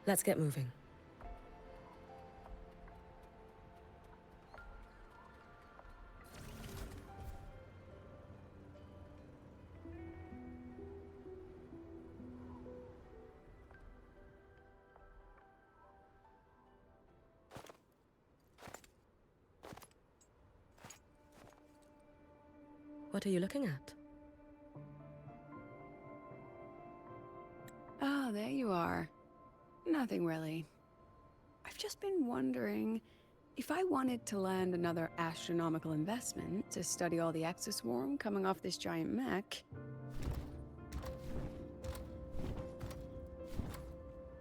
Let's get moving. What are you looking at? Ah, there you are. Nothing really. I've just been wondering if I wanted to land another astronomical investment to study all the exoswarm coming off this giant mech.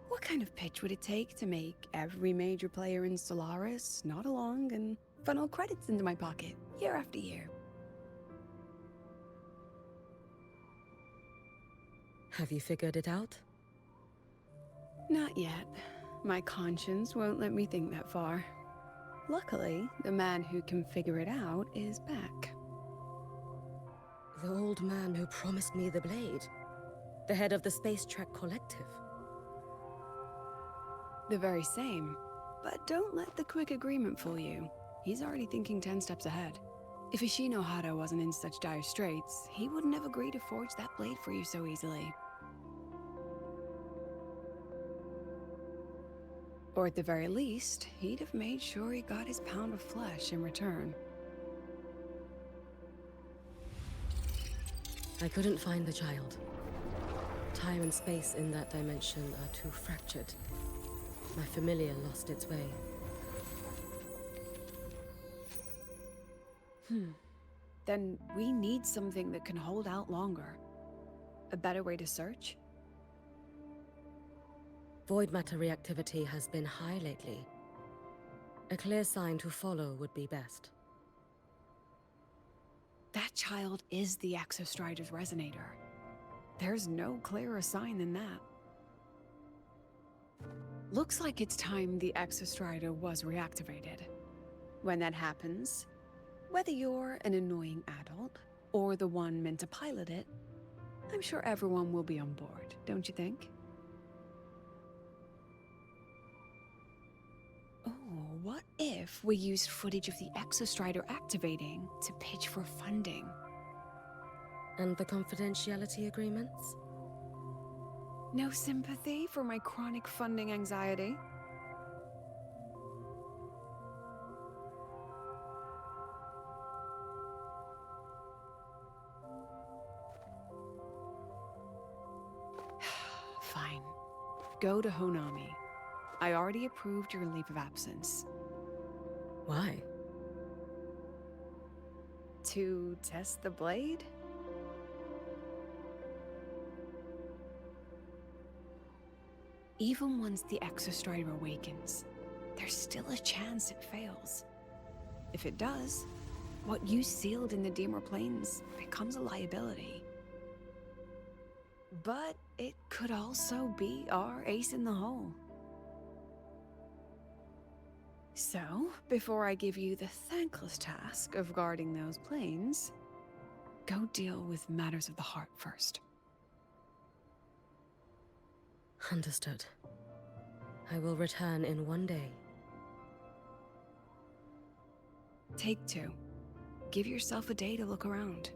What kind of pitch would it take to make every major player in Solaris nod along and funnel credits into my pocket year after year? Have you figured it out? Not yet. My conscience won't let me think that far. Luckily, the man who can figure it out is back. The old man who promised me the blade. The head of the Space Trek Collective. The very same. But don't let the quick agreement fool you. He's already thinking 10 steps ahead. If Ishino Hada wasn't in such dire straits, he wouldn't have agreed to forge that blade for you so easily. Or at the very least, he'd have made sure he got his pound of flesh in return. I couldn't find the child. Time and space in that dimension are too fractured. My familiar lost its way. Then we need something that can hold out longer. A better way to search? Void matter reactivity has been high lately. A clear sign to follow would be best. That child is the Exostrider's resonator. There's no clearer sign than that. Looks like it's time the Exostrider was reactivated. When that happens, whether you're an annoying adult or the one meant to pilot it, I'm sure everyone will be on board, don't you think? Oh, what if we used footage of the Exostrider activating to pitch for funding? And the confidentiality agreements? No sympathy for my chronic funding anxiety? Fine. Go to Honami. I already approved your leave of absence. Why? To test the blade? Even once the Exostrider awakens, there's still a chance it fails. If it does, what you sealed in the Deemer Plains becomes a liability. But it could also be our ace in the hole. So, before I give you the thankless task of guarding those planes, go deal with matters of the heart first. Understood. I will return in one day. Take 2. Give yourself a day to look around.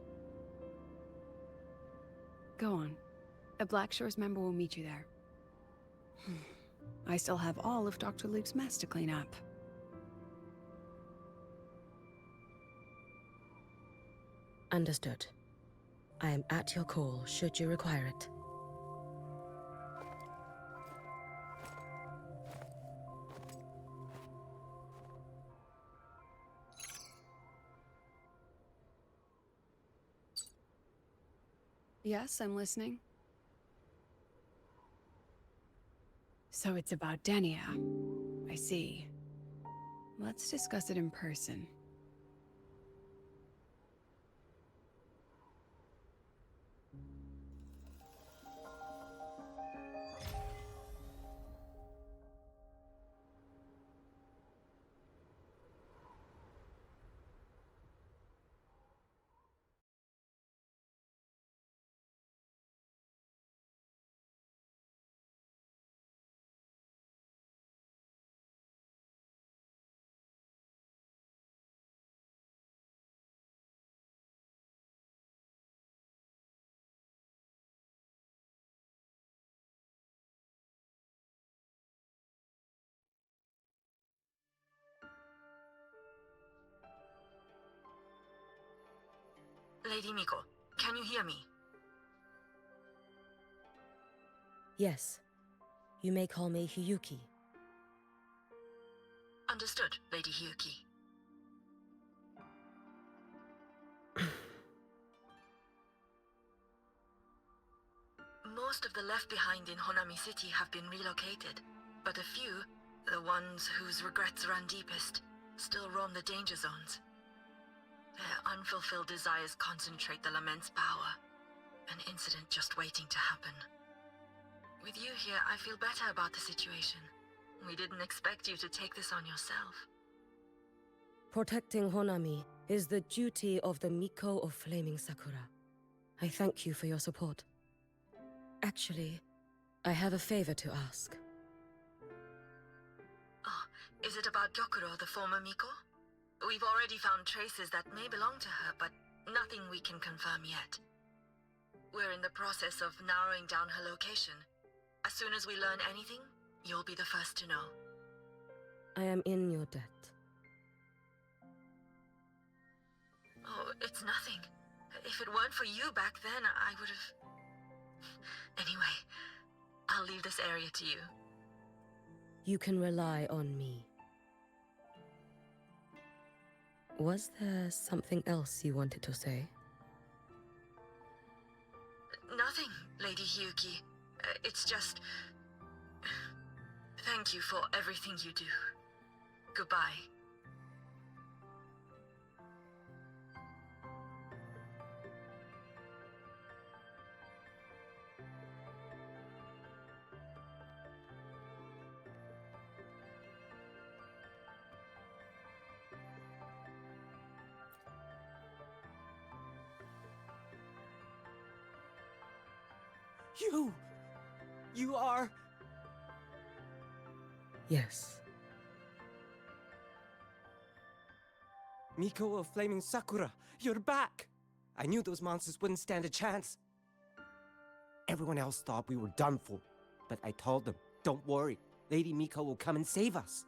Go on. A Black Shores member will meet you there. I still have all of Dr. Luke's mess to clean up. Understood. I am at your call should you require it. Yes, I'm listening. So it's about Denia. I see. Let's discuss it in person. Lady Miko, can you hear me? Yes. You may call me Hiyuki. Understood, Lady Hiyuki. Most of the left behind in Honami City have been relocated, but a few, the ones whose regrets run deepest, still roam the danger zones. Their unfulfilled desires concentrate the Lament's power, an incident just waiting to happen. With you here, I feel better about the situation. We didn't expect you to take this on yourself. Protecting Honami is the duty of the Miko of Flaming Sakura. I thank you for your support. Actually, I have a favor to ask. Oh, is it about Gyokuro, the former Miko? We've already found traces that may belong to her, but nothing we can confirm yet. We're in the process of narrowing down her location. As soon as we learn anything, you'll be the first to know. I am in your debt. Oh, it's nothing. If it weren't for you back then, I would have... Anyway, I'll leave this area to you. You can rely on me. Was there something else you wanted to say? Nothing, Lady Hiyuki. It's just... Thank you for everything you do. Goodbye. You are... Yes. Miko of Flaming Sakura, you're back! I knew those monsters wouldn't stand a chance. Everyone else thought we were done for, but I told them, don't worry, Lady Miko will come and save us.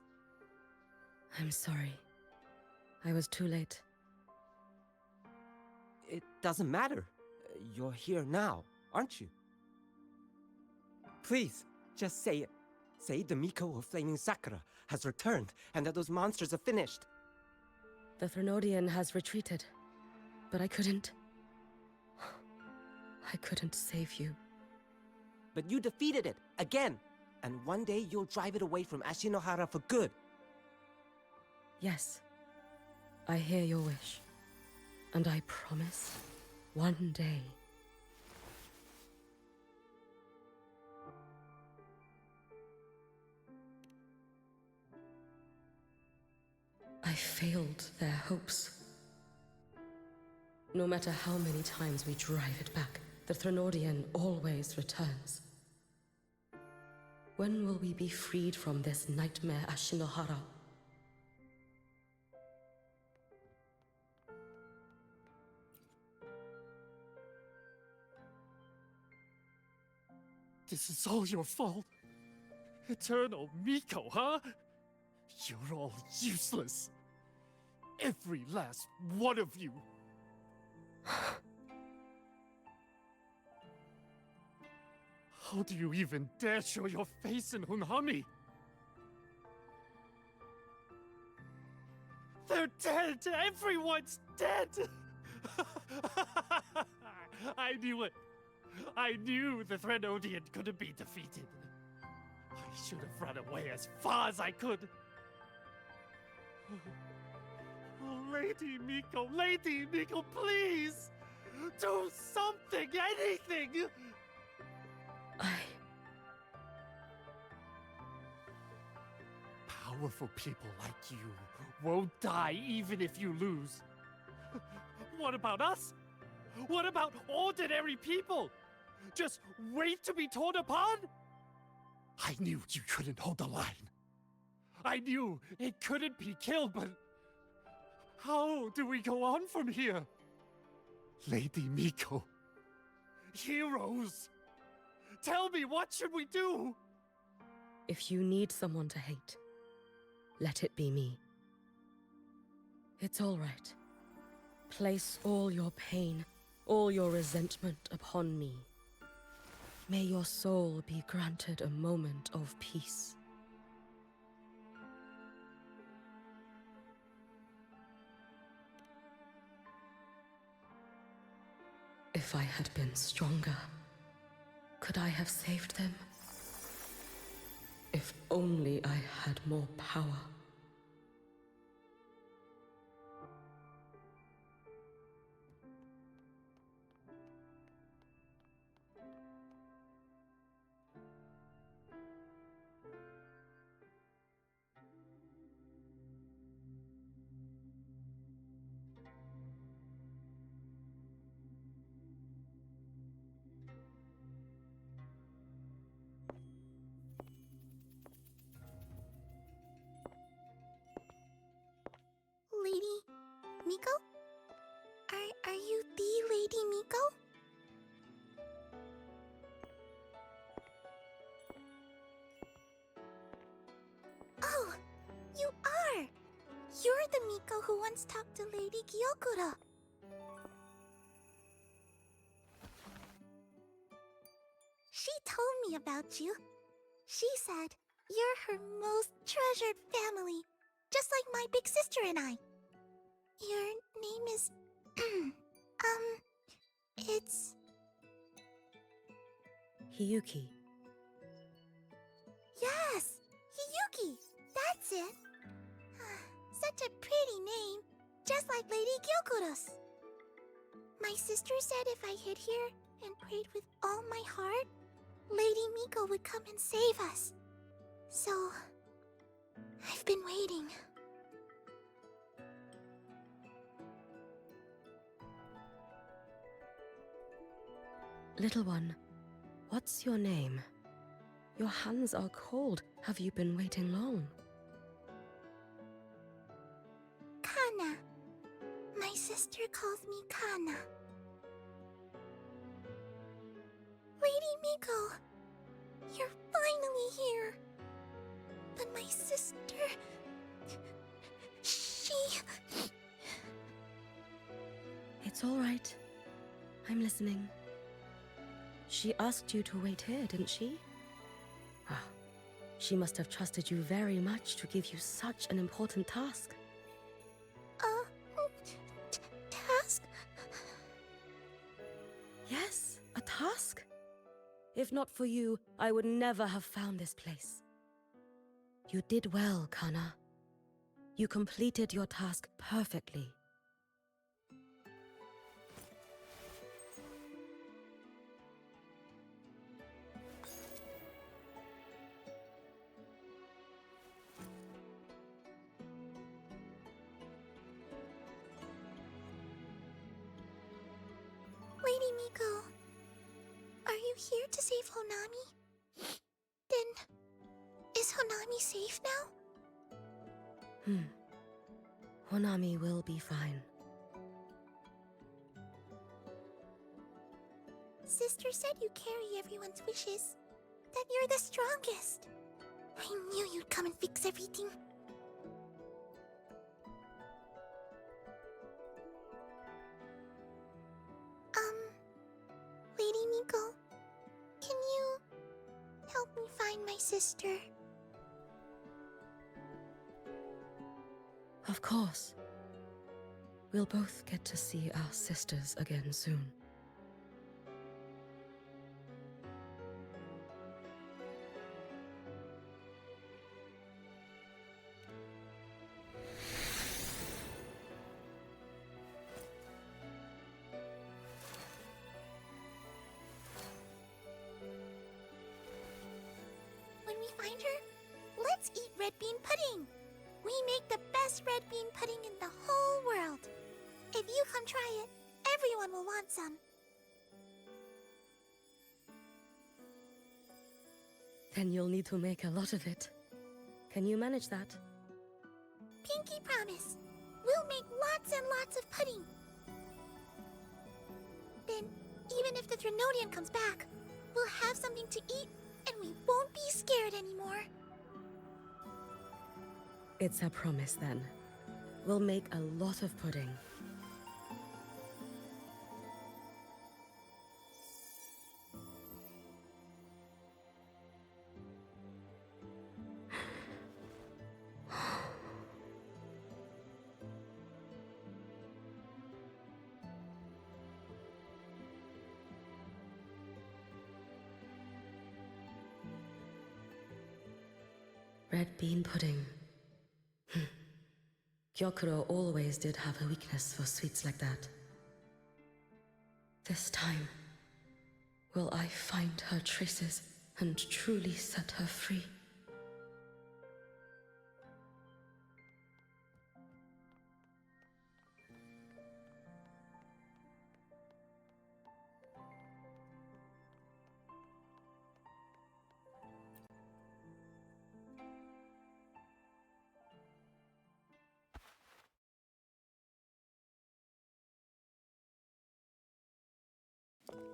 I'm sorry. I was too late. It doesn't matter. You're here now, aren't you? Please, just say it. Say the Miko of Flaming Sakura has returned and that those monsters are finished. The Threnodian has retreated, but I couldn't save you. But you defeated it, again! And one day you'll drive it away from Ashinohara for good. Yes, I hear your wish. And I promise, one day... I failed their hopes. No matter how many times we drive it back, the Threnodian always returns. When will we be freed from this nightmare Ashinohara? This is all your fault. Eternal Miko, huh? You're all useless. Every last one of you. How do you even dare show your face in Hunhami? They're dead! Everyone's dead! I knew it! I knew the Threnodian couldn't be defeated. I should have run away as far as I could. Oh, Lady Miko, please! Do something, anything! Powerful people like you won't die even if you lose. What about us? What about ordinary people? Just wait to be torn apart? I knew you couldn't hold the line. I knew it couldn't be killed, but... how do we go on from here? Lady Miko. Heroes. Tell me, what should we do? If you need someone to hate, let it be me. It's all right. Place all your pain, all your resentment upon me. May your soul be granted a moment of peace. If I had been stronger, could I have saved them? If only I had more power. Lady Miko? Are you the Lady Miko? Oh, you are! You're the Miko who once talked to Lady Gyokura. She told me about you. She said you're her most treasured family, just like my big sister and I. Your name is... it's... Hiyuki. Yes! Hiyuki! That's it! Such a pretty name, just like Lady Gyokura's. My sister said if I hid here and prayed with all my heart, Lady Miko would come and save us. So... I've been waiting. Little one, what's your name? Your hands are cold. Have you been waiting long? Kana. My sister calls me Kana. Lady Miko, you're finally here. But my sister... she... It's all right. I'm listening. She asked you to wait here, didn't she? Ah, she must have trusted you very much to give you such an important task. Task? Yes, a task. If not for you, I would never have found this place. You did well, Kana. You completed your task perfectly. Lady Miko, are you here to save Honami? Then, is Honami safe now? Honami will be fine. Sister said you carry everyone's wishes. That you're the strongest. I knew you'd come and fix everything. Lady Miko, can you help me find my sister? Of course. We'll both get to see our sisters again soon. When we find her, let's eat red bean pudding. We make the best red bean pudding in the whole world. If you come try it, everyone will want some. Then you'll need to make a lot of it. Can you manage that? Pinky promise. We'll make lots and lots of pudding. Then, even if the Trinodian comes back, we'll have something to eat and we won't be scared anymore. It's a promise then. We'll make a lot of pudding. red bean pudding. Gyokuro always did have a weakness for sweets like that. This time, will I find her traces and truly set her free?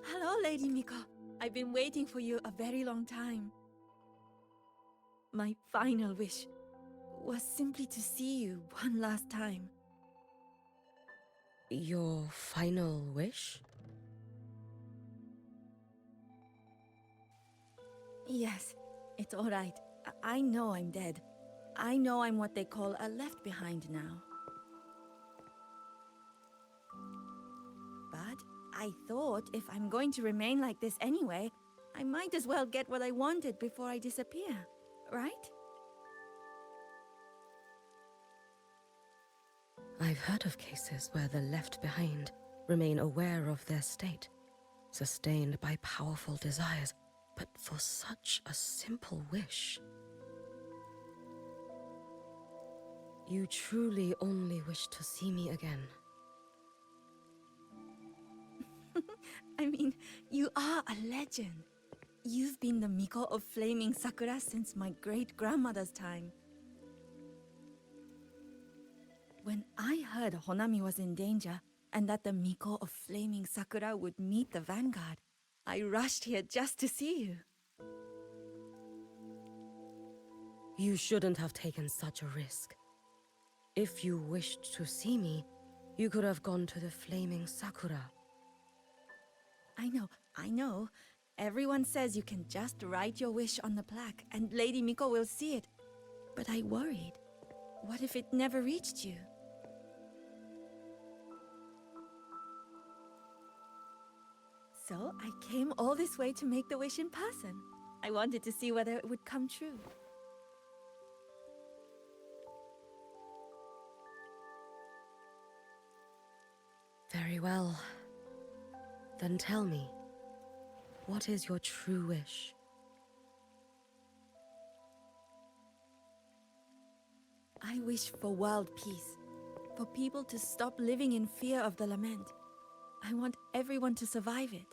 Hello, Lady Miko. I've been waiting for you a very long time. My final wish was simply to see you one last time. Your final wish? Yes, it's all right. I know I'm dead. I know I'm what they call a left behind now. But I thought if I'm going to remain like this anyway, I might as well get what I wanted before I disappear, right? I've heard of cases where the left behind remain aware of their state, sustained by powerful desires, but for such a simple wish. You truly only wish to see me again. I mean, you are a legend. You've been the Miko of Flaming Sakura since my great-grandmother's time. When I heard Honami was in danger, and that the Miko of Flaming Sakura would meet the vanguard, I rushed here just to see you. You shouldn't have taken such a risk. If you wished to see me, you could have gone to the Flaming Sakura. I know. Everyone says you can just write your wish on the plaque and Lady Miko will see it. But I worried. What if it never reached you? So I came all this way to make the wish in person. I wanted to see whether it would come true. Very well. Then tell me, what is your true wish? I wish for world peace. For people to stop living in fear of the lament. I want everyone to survive it.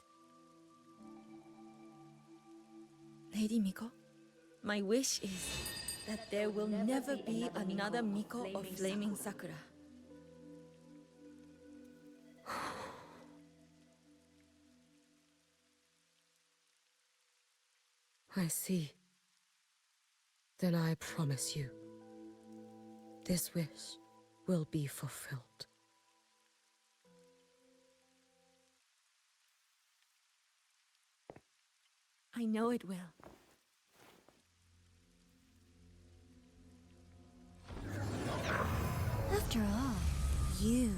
Lady Miko, my wish is that there will never be another Miko of Flaming Sakura. I see. Then I promise you, this wish will be fulfilled. I know it will. After all, you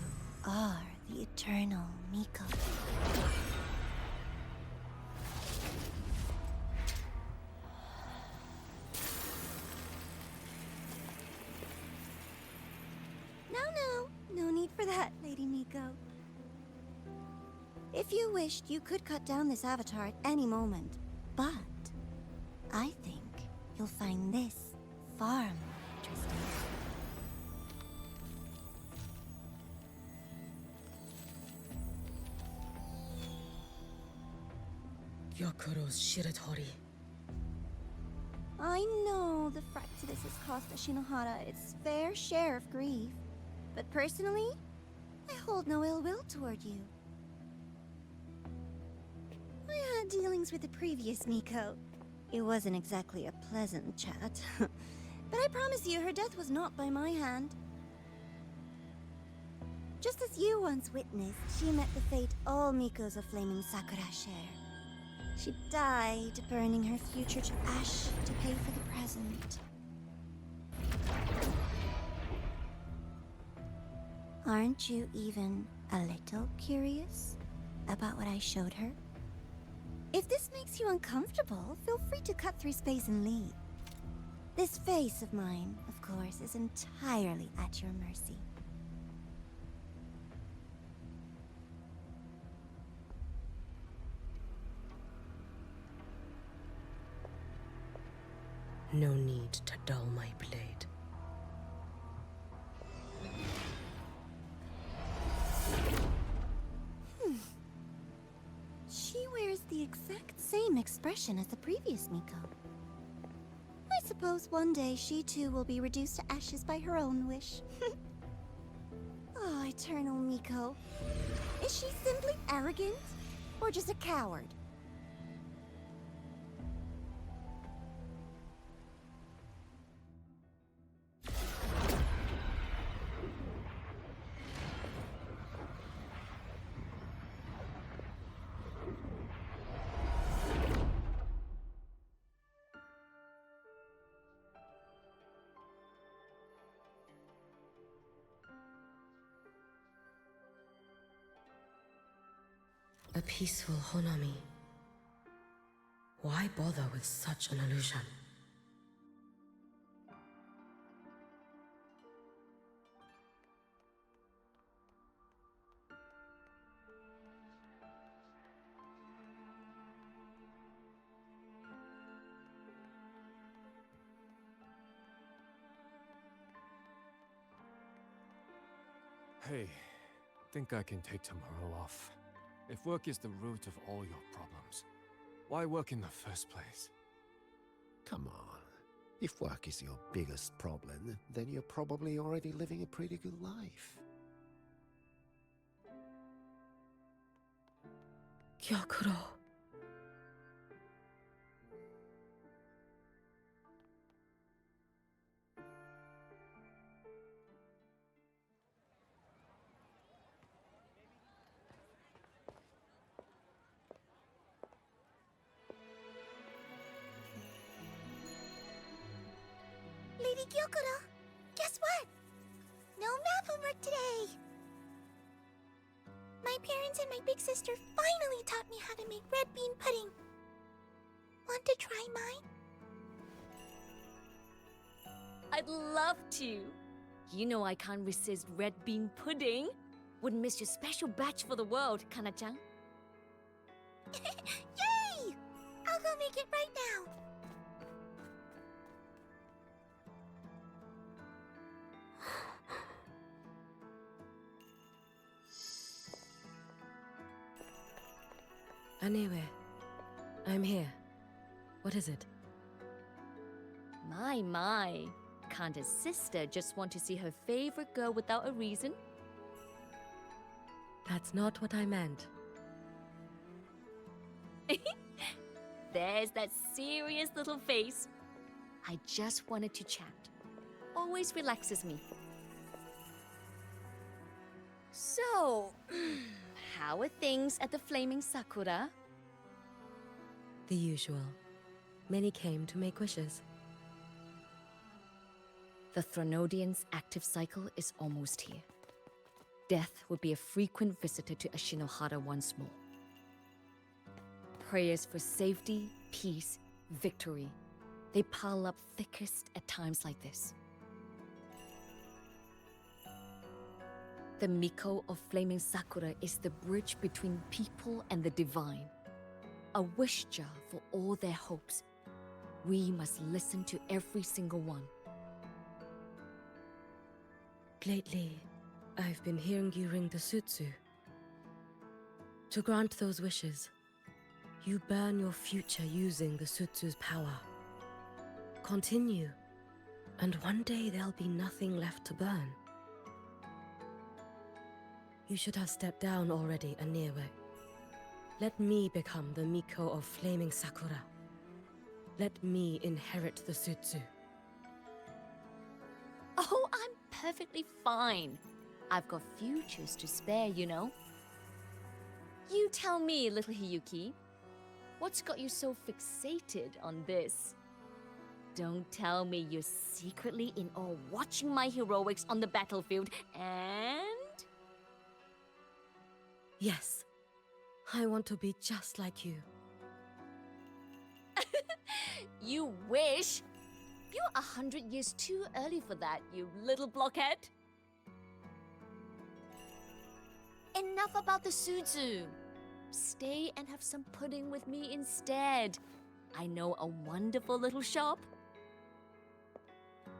are the eternal Miko. No need for that, Lady Miko. If you wished, you could cut down this avatar at any moment. But I think you'll find this far more interesting. Gyokuro's Shiratori. I know the fright to this has cost Ashinohara its fair share of grief. But personally, I hold no ill will toward you. I had dealings with the previous Miko. It wasn't exactly a pleasant chat. But I promise you, her death was not by my hand. Just as you once witnessed, she met the fate all Mikos of Flaming Sakura share. She died, burning her future to ash to pay for the present. Aren't you even a little curious about what I showed her? If this makes you uncomfortable, feel free to cut through space and leave. This face of mine, of course, is entirely at your mercy. No need to dull my blade. She wears the exact same expression as the previous Miko. I suppose one day she too will be reduced to ashes by her own wish. Oh, Eternal Miko. Is she simply arrogant? Or just a coward? A peaceful Honami. Why bother with such an illusion? Hey, think I can take tomorrow off. If work is the root of all your problems, why work in the first place? Come on. If work is your biggest problem, then you're probably already living a pretty good life. Gyokuro. Lady Gyokuro, guess what? No math homework today! My parents and my big sister finally taught me how to make red bean pudding. Want to try mine? I'd love to. You know I can't resist red bean pudding. Wouldn't miss your special batch for the world, Kana-chan. Yay! I'll go make it right now. Anyway, I'm here. What is it? My. Can't a sister just want to see her favorite girl without a reason? That's not what I meant. There's that serious little face. I just wanted to chat. Always relaxes me. So, how are things at the Flaming Sakura? The usual. Many came to make wishes. The Thronodian's active cycle is almost here. Death would be a frequent visitor to Ashinohara once more. Prayers for safety, peace, victory. They pile up thickest at times like this. The Miko of Flaming Sakura is the bridge between people and the divine. A wish jar for all their hopes. We must listen to every single one. Lately, I've been hearing you ring the sutsu. To grant those wishes, you burn your future using the sutsu's power. Continue, and one day there'll be nothing left to burn. You should have stepped down already, Anewe. Let me become the Miko of Flaming Sakura. Let me inherit the sutsu. Oh, I'm perfectly fine. I've got futures to spare, you know. You tell me, little Hiyuki. What's got you so fixated on this? Don't tell me you're secretly in awe watching my heroics on the battlefield and... Yes, I want to be just like you. You wish! You're 100 years too early for that, you little blockhead. Enough about the Suzu. Stay and have some pudding with me instead. I know a wonderful little shop.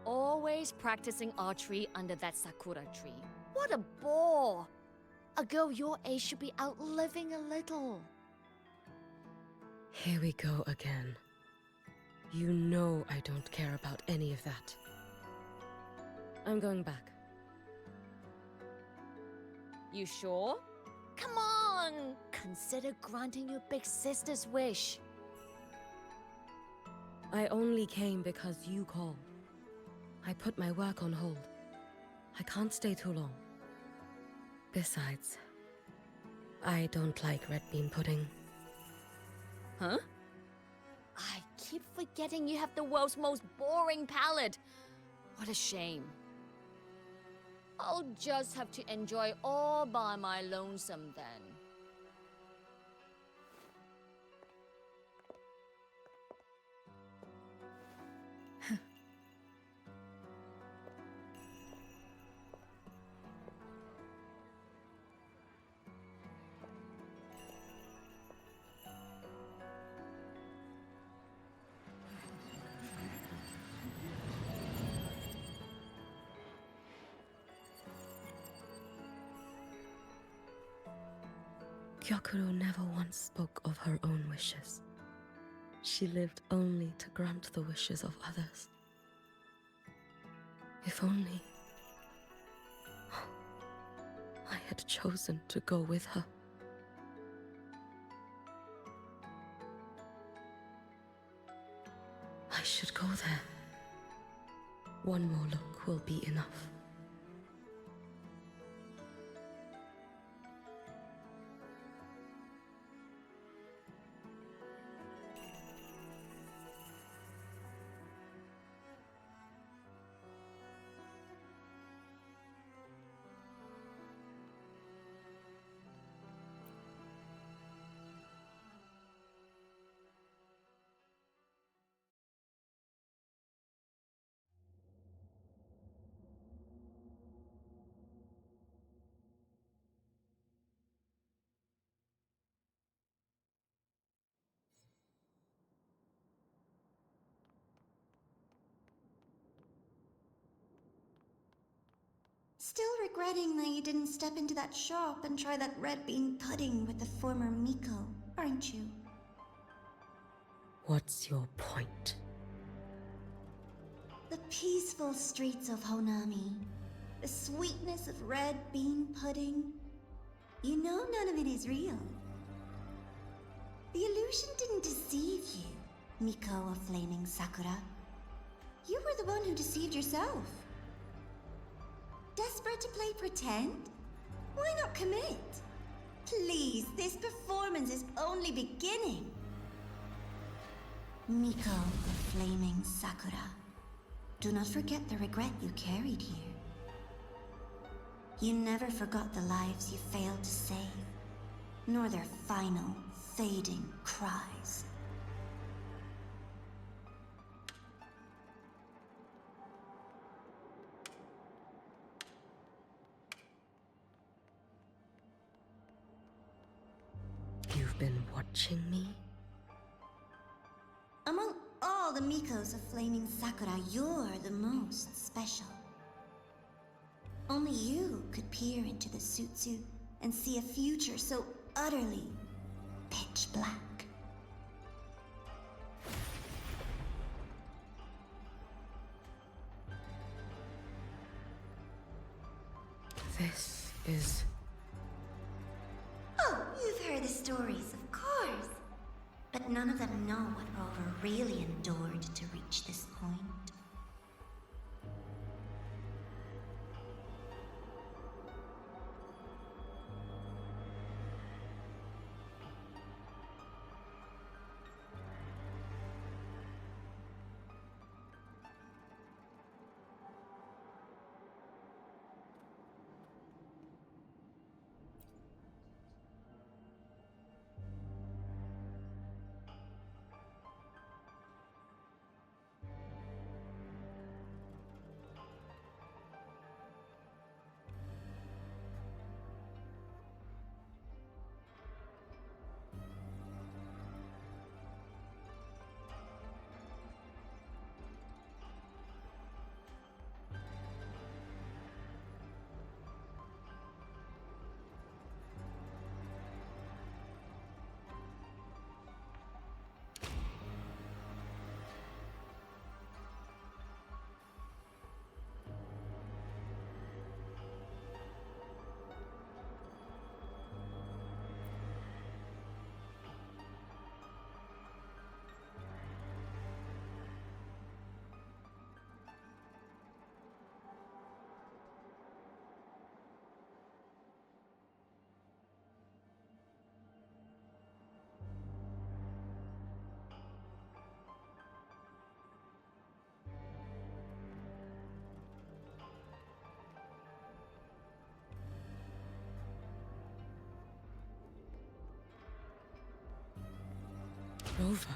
Always practicing archery under that sakura tree. What a bore! A girl your age should be out living a little. Here we go again. You know I don't care about any of that. I'm going back. You sure? Come on! Consider granting your big sister's wish. I only came because you called. I put my work on hold. I can't stay too long. Besides, I don't like red bean pudding. Huh? I keep forgetting you have the world's most boring palate. What a shame. I'll just have to enjoy all by my lonesome then. Gyokuro never once spoke of her own wishes. She lived only to grant the wishes of others. If only I had chosen to go with her. I should go there. One more look will be enough. Still regretting that you didn't step into that shop and try that red bean pudding with the former Miko, aren't you? What's your point? The peaceful streets of Honami, the sweetness of red bean pudding. You know none of it is real. The illusion didn't deceive you, Miko of Flaming Sakura. You were the one who deceived yourself. Desperate to play pretend? Why not commit? Please, this performance is only beginning. Miko of Flaming Sakura, do not forget the regret you carried here. You never forgot the lives you failed to save, nor their final, fading cries. You've been watching me? Among all the Mikos of Flaming Sakura, you're the most special. Only you could peer into the Sutsu and see a future so utterly pitch black. This is... Oh, you've heard the stories, of course. But none of them know what Rover really endured to reach this point. Rover.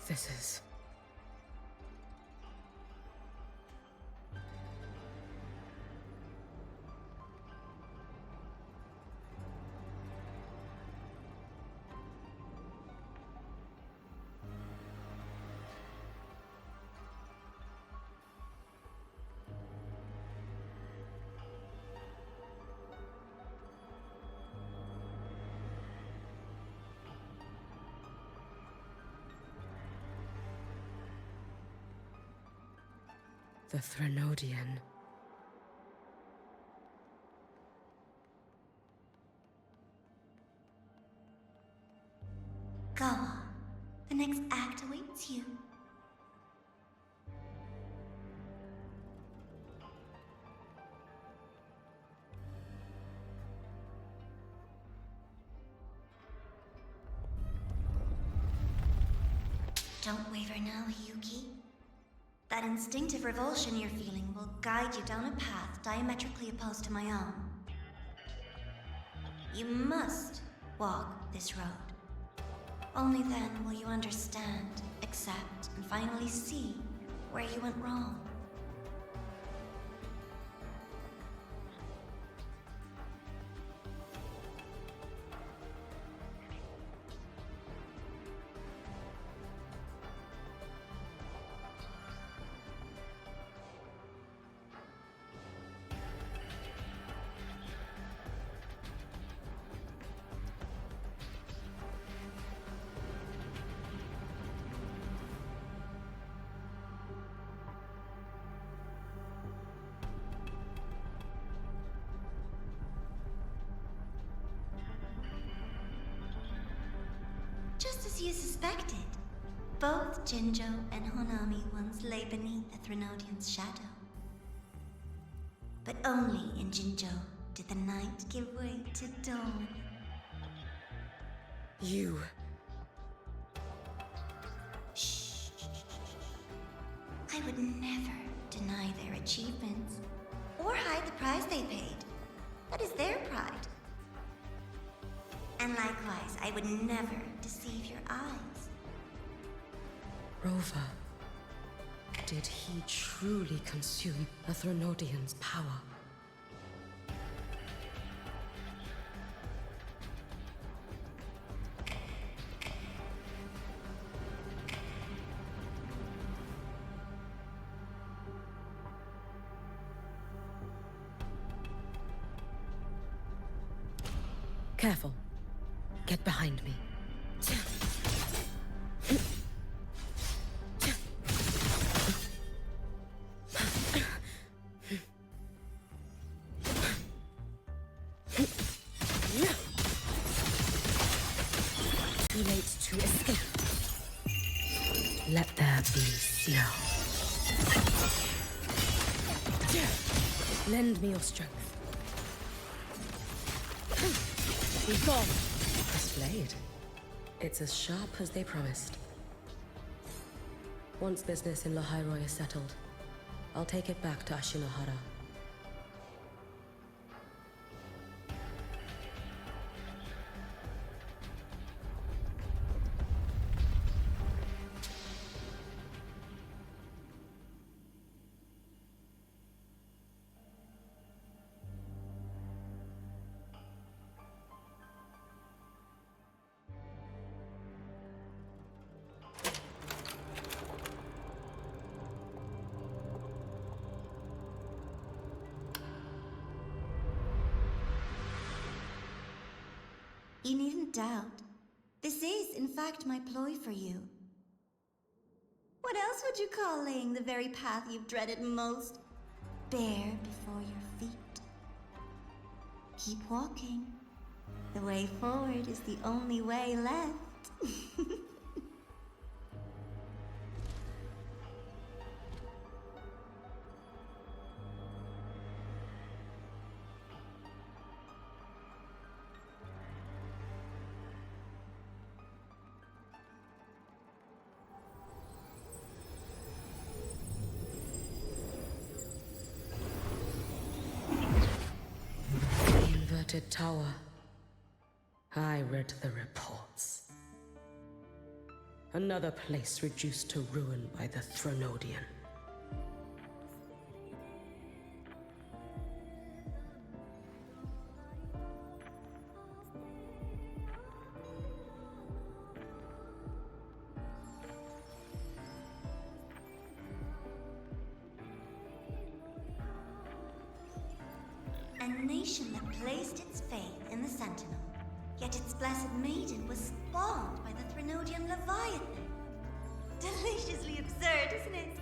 This is... the Threnodian. Go on. The next act awaits you. Don't waver now, Yuki. That instinctive revulsion you're feeling will guide you down a path diametrically opposed to my own. You must walk this road. Only then will you understand, accept, and finally see where you went wrong. Just as you suspected, both Jinjo and Honami once lay beneath the Threnodian's shadow. But only in Jinjo did the night give way to dawn. You... Shh. I would never deny their achievements, or hide the price they paid. That is their pride. And likewise, I would never deceive your eyes. Rover. Did he truly consume the Threnodian's power? Careful. Get behind me. Too late to escape. Let there be snow. Lend me your strength. Be gone. This blade. It's as sharp as they promised. Once business in Lahairoi is settled, I'll take it back to Ashinohara. You needn't doubt. This is, in fact, my ploy for you. What else would you call laying the very path you've dreaded most bare before your feet? Keep walking. The way forward is the only way left. The inverted tower. I read the reports. Another place reduced to ruin by the Threnodian. A nation that placed its faith in the Sentinel, yet its blessed maiden was spawned by the Threnodian Leviathan. Deliciously absurd, isn't it?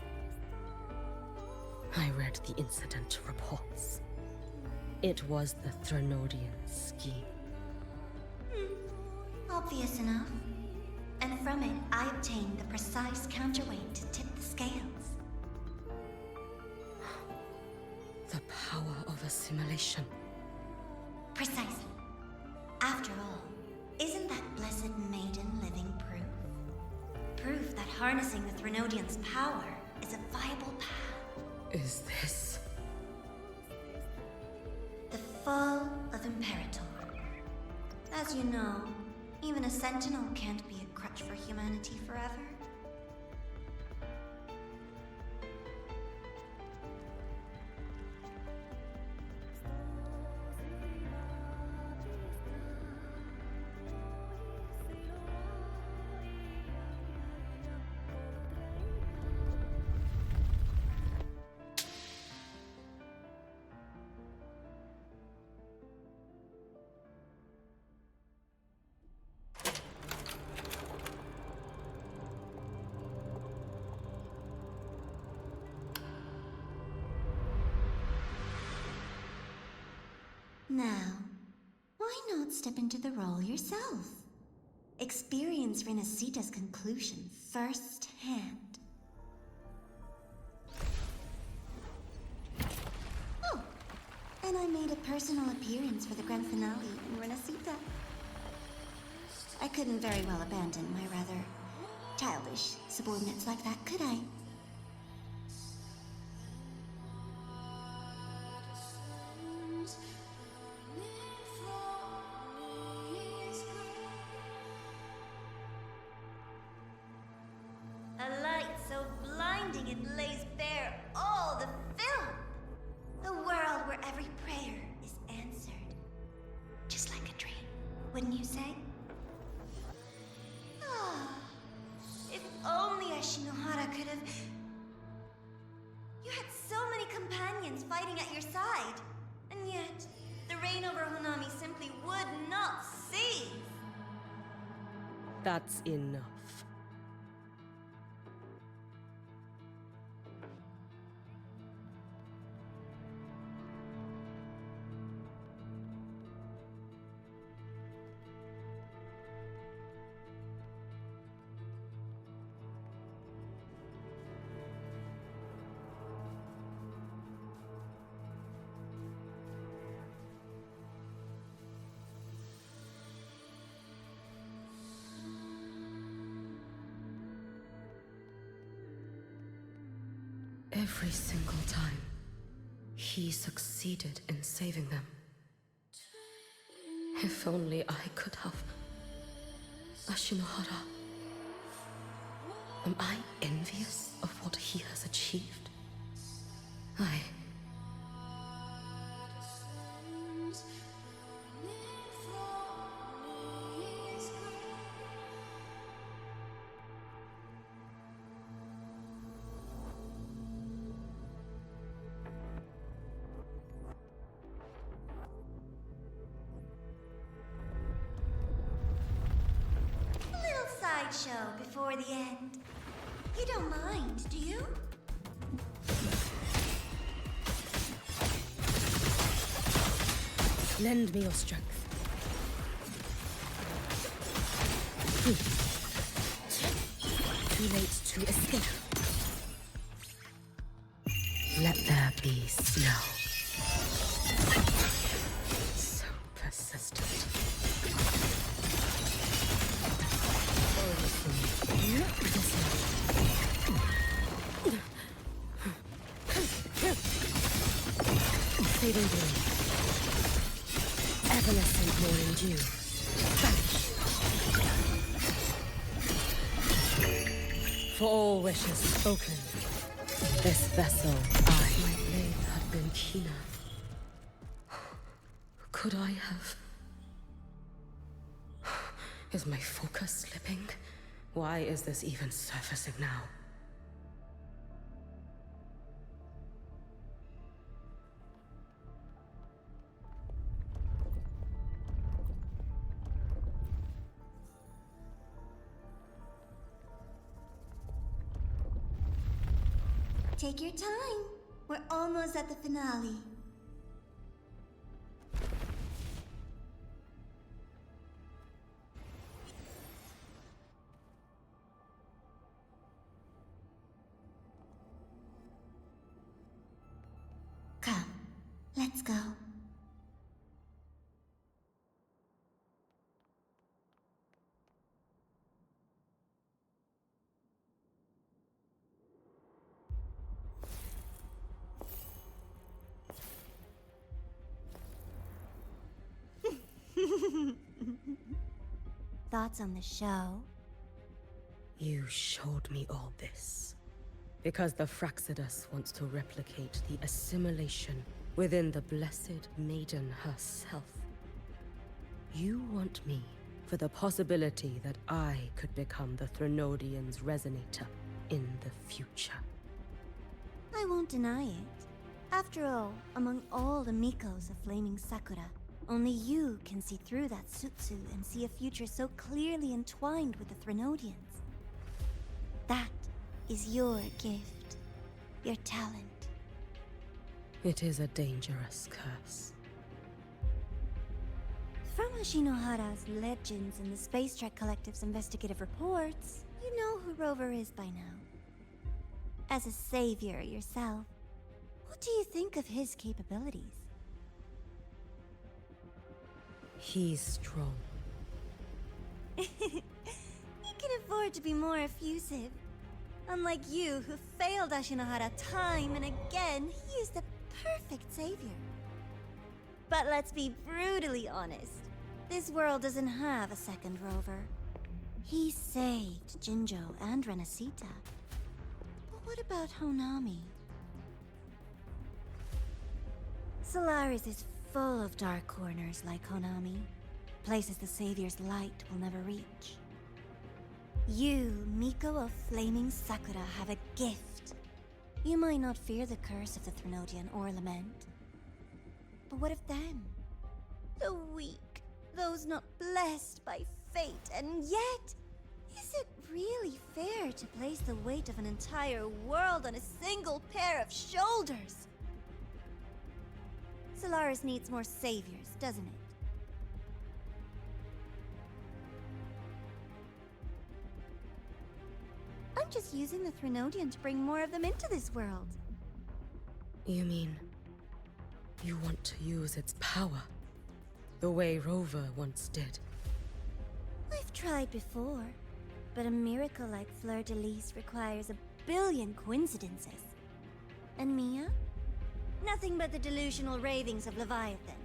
I read the incident reports. It was the Threnodian scheme. Obvious enough. And from it, I obtained the precise counterweight to tip the scales. The power of assimilation. Precisely. After all, isn't that blessed maiden living proof? Proof that harnessing the Threnodian's power is a viable path. Is this... The fall of Imperator. As you know, even a sentinel can't be a crutch for humanity forever. Now, why not step into the role yourself? Experience Renacita's conclusion firsthand. Oh, and I made a personal appearance for the grand finale in Renacita. I couldn't very well abandon my rather childish subordinates like that, could I? A light so blinding it lays bare all the film. A world where every prayer is answered. Just like a dream, wouldn't you say? Ah, if only Ashinohara could have... You had so many companions fighting at your side. And yet, the reign over Honami simply would not cease. That's enough. Every single time, he succeeded in saving them. If only I could have... Ashinohara. Am I envious of what he has achieved? sideshow before the end. You don't mind, do you? Lend me your strength. Too late to escape. Let there be snow. So persistent. Fading blue. Evanescent morning dew. Vanish. For all wishes spoken, this vessel I. My blade had been keener. Could I have? Is my focus slipping? Why is this even surfacing now? Take your time. We're almost at the finale. Come, let's go. Thoughts on the show? You showed me all this. Because the Fraxidus wants to replicate the assimilation within the Blessed Maiden herself. You want me for the possibility that I could become the Threnodian's resonator in the future. I won't deny it. After all, among all the Mikos of Flaming Sakura, only you can see through that Sutsu and see a future so clearly entwined with the Threnodians. That is your gift, your talent. It is a dangerous curse. From Ashinohara's legends and the Space Trek Collective's investigative reports, you know who Rover is by now. As a savior yourself, what do you think of his capabilities? He's strong. He can afford to be more effusive. Unlike you, who failed Ashinohara time and again, he is the perfect savior. But let's be brutally honest. This world doesn't have a second Rover. He saved Jinjo and Renacita. But what about Honami? Solaris is full of dark corners like Honami. Places the Savior's light will never reach. You, Miko of Flaming Sakura, have a gift. You might not fear the curse of the Threnodian or lament. But what of them? The weak, those not blessed by fate, and yet, is it really fair to place the weight of an entire world on a single pair of shoulders? Solaris needs more saviors, doesn't it? I'm just using the Threnodian to bring more of them into this world. You mean, you want to use its power? The way Rover once did? I've tried before, but a miracle like Fleur-de-Lis requires a billion coincidences. And Mia? Nothing but the delusional ravings of Leviathan.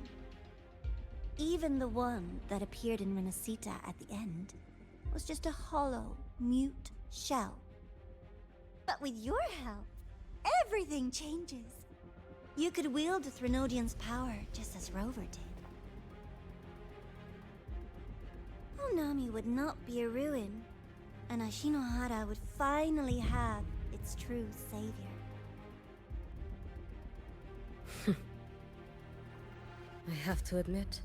Even the one that appeared in Renacita at the end was just a hollow, mute shell. But with your help, everything changes. You could wield the Threnodian's power just as Rover did. Honami would not be a ruin, and Ashinohara would finally have its true savior. I have to admit,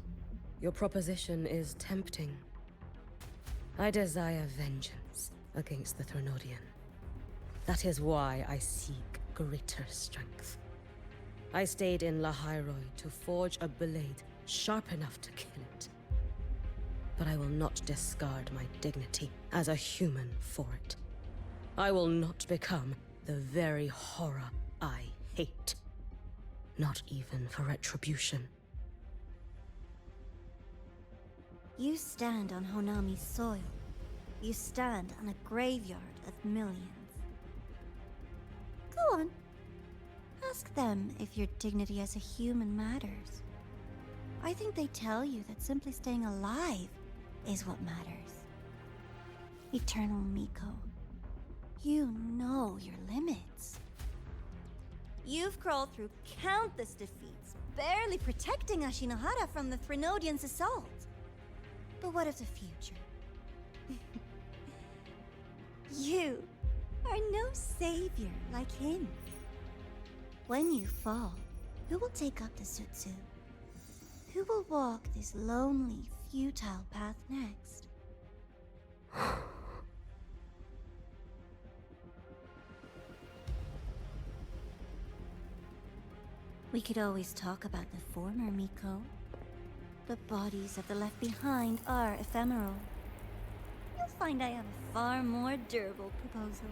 your proposition is tempting. I desire vengeance against the Threnodian. That is why I seek greater strength. I stayed in Lahairoi to forge a blade sharp enough to kill it. But I will not discard my dignity as a human for it. I will not become the very horror I hate. Not even for retribution. You stand on Honami's soil. You stand on a graveyard of millions. Go on. Ask them if your dignity as a human matters. I think they tell you that simply staying alive is what matters. Eternal Miko, you know your limits. You've crawled through countless defeats, barely protecting Ashinohara from the Threnodians' assault. But what of the future? You are no savior like him. When you fall, who will take up the Sutsu? Who will walk this lonely, futile path next? We could always talk about the former, Miko. The bodies of the left behind are ephemeral. You'll find I have a far more durable proposal.